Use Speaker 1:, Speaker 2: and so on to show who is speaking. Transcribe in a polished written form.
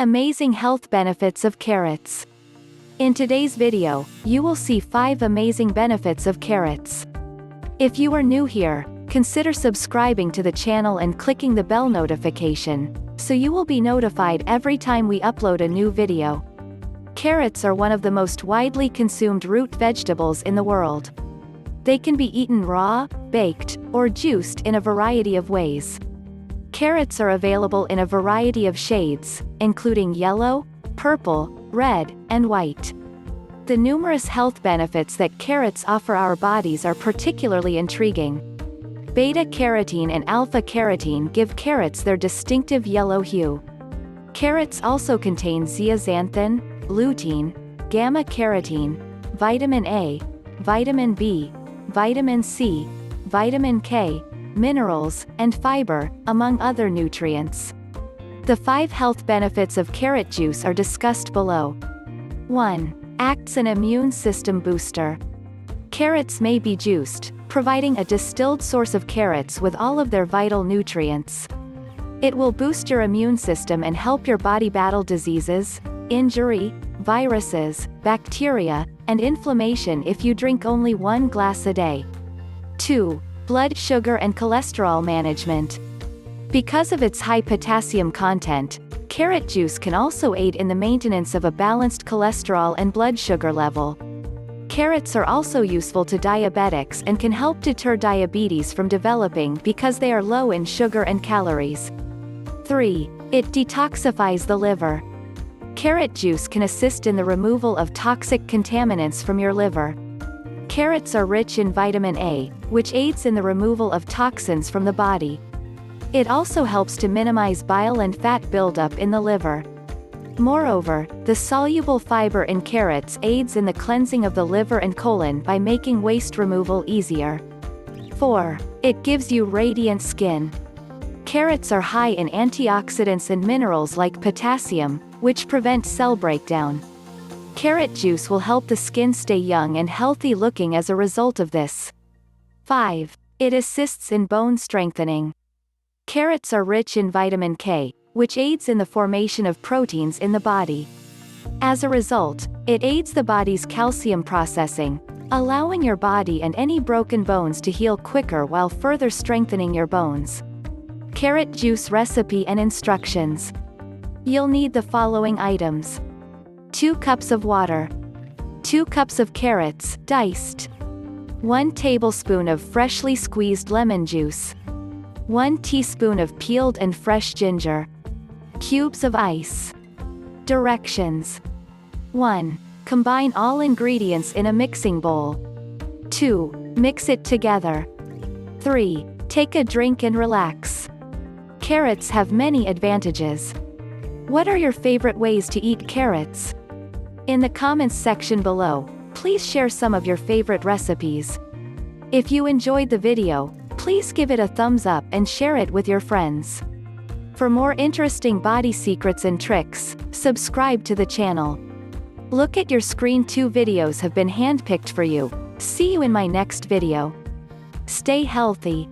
Speaker 1: Amazing health benefits of carrots. In today's video, you will see 5 amazing benefits of carrots. If you are new here, consider subscribing to the channel and clicking the bell notification, so you will be notified every time we upload a new video. Carrots are one of the most widely consumed root vegetables in the world. They can be eaten raw, baked, or juiced in a variety of ways. Carrots are available in a variety of shades, including yellow, purple, red, and white. The numerous health benefits that carrots offer our bodies are particularly intriguing. Beta-carotene and alpha-carotene give carrots their distinctive yellow hue. Carrots also contain zeaxanthin, lutein, gamma-carotene, vitamin A, vitamin B, vitamin C, vitamin K, minerals, and fiber, among other nutrients. The 5 health benefits of carrot juice are discussed below. 1. Acts an immune system booster. Carrots may be juiced, providing a distilled source of carrots with all of their vital nutrients. It will boost your immune system and help your body battle diseases, injury, viruses, bacteria, and inflammation if you drink only 1 glass a day. 2. Blood sugar and cholesterol management. Because of its high potassium content, carrot juice can also aid in the maintenance of a balanced cholesterol and blood sugar level. Carrots are also useful to diabetics and can help deter diabetes from developing because they are low in sugar and calories. 3. It detoxifies the liver. Carrot juice can assist in the removal of toxic contaminants from your liver. Carrots are rich in vitamin A, which aids in the removal of toxins from the body. It also helps to minimize bile and fat buildup in the liver. Moreover, the soluble fiber in carrots aids in the cleansing of the liver and colon by making waste removal easier. 4. It gives you radiant skin. Carrots are high in antioxidants and minerals like potassium, which prevent cell breakdown. Carrot juice will help the skin stay young and healthy looking as a result of this. 5. It assists in bone strengthening. Carrots are rich in vitamin K, which aids in the formation of proteins in the body. As a result, it aids the body's calcium processing, allowing your body and any broken bones to heal quicker while further strengthening your bones. Carrot juice recipe and instructions. You'll need the following items. 2 cups of water. 2 cups of carrots, diced. 1 tablespoon of freshly squeezed lemon juice. 1 teaspoon of peeled and fresh ginger. Cubes of ice. Directions. 1. Combine all ingredients in a mixing bowl. 2. Mix it together. 3. Take a drink and relax. Carrots have many advantages. What are your favorite ways to eat carrots? In the comments section below, please share some of your favorite recipes. If you enjoyed the video, please give it a thumbs up and share it with your friends. For more interesting body secrets and tricks, subscribe to the channel. Look at your screen. 2 videos have been handpicked for you. See you in my next video. Stay healthy.